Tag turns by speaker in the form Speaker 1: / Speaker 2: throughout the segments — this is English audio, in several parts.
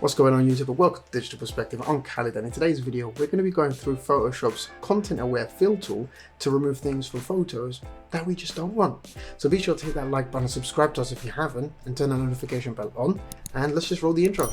Speaker 1: What's going on YouTube, and welcome to Digital Perspective. I'm Khalid, and in today's video we're going to be going through Photoshop's content aware fill tool to remove things from photos that we just don't want. So be sure to hit that like button, subscribe to us if you haven't, and turn the notification bell on, and let's just roll the intro.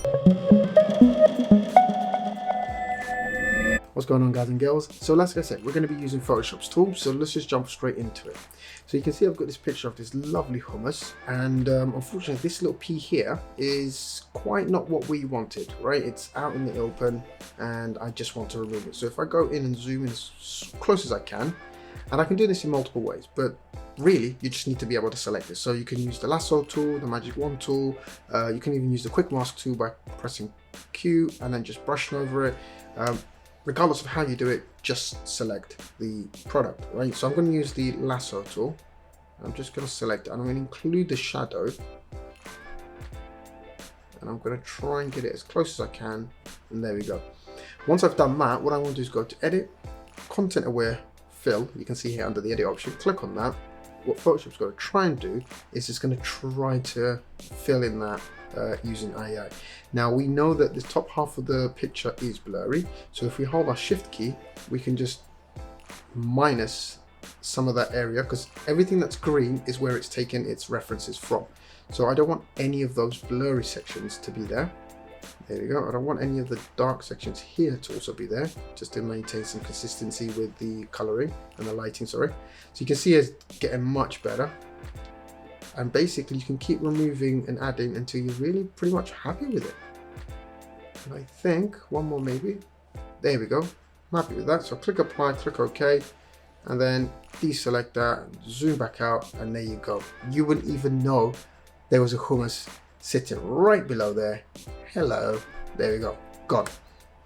Speaker 1: What's going on, guys and girls? So like I said, we're going to be using Photoshop's tool, so let's just jump straight into it. So you can see I've got this picture of this lovely hummus, and unfortunately this little pea here is quite not what we wanted, right? It's out in the open and I just want to remove it. So if I go in and zoom in as close as I can, and I can do this in multiple ways, but really you just need to be able to select this. So you can use the Lasso Tool, the Magic Wand tool, you can even use the Quick Mask tool by pressing Q and then just brushing over it. Regardless of how you do it, just select the product, right? So I'm going to use the Lasso tool. I'm just going to select it, and I'm going to include the shadow, and I'm going to try and get it as close as I can, and there we go. Once I've done that, what I want to do is go to Edit, Content Aware Fill. You can see here under the Edit option, click on that. What Photoshop's going to try and do is it's going to try to fill in that using AI. Now we know that the top half of the picture is blurry, so if we hold our shift key we can just minus some of that area, because everything that's green is where it's taken its references from. So I don't want any of those blurry sections to be there. There we go. I don't want any of the dark sections here to also be there, just to maintain some consistency with the coloring and the lighting, sorry. So you can see it's getting much better. And basically you can keep removing and adding until you're really pretty much happy with it. And I think one more maybe. There we go. I'm happy with that. So click apply, click OK, and then deselect that, zoom back out, and there you go. You wouldn't even know there was a hummus sitting right below there. Hello. There we go. Gone.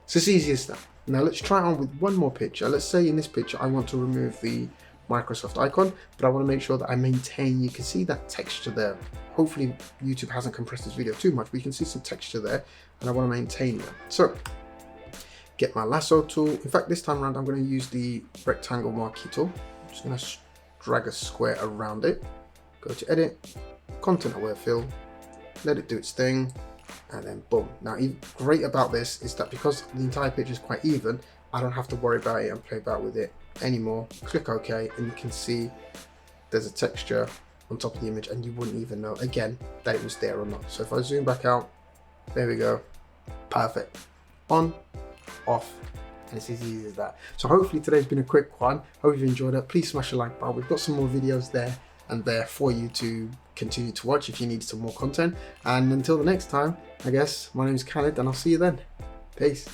Speaker 1: So it's easy as that. Now let's try it on with one more picture. Let's say in this picture I want to remove the Microsoft icon, but I want to make sure that I maintain, you can see that texture there. Hopefully YouTube hasn't compressed this video too much, but you can see some texture there, and I want to maintain that. So get my Lasso tool. In fact, this time around I'm going to use the rectangle Marquee Tool. I'm just going to drag a square around it, go to Edit, Content Aware Fill, let it do its thing, and then boom. Now great about this is that because the entire picture is quite even, I don't have to worry about it and play about with it anymore. Click OK, and you can see there's a texture on top of the image, and you wouldn't even know again that it was there or not. So if I zoom back out, there we go. Perfect. On, off, and it's as easy as that. So hopefully today's been a quick one. Hope you've enjoyed it. Please smash the like button. We've got some more videos there and there for you to continue to watch if you need some more content. And until the next time, I guess my name is Khalid, and I'll see you then. Peace.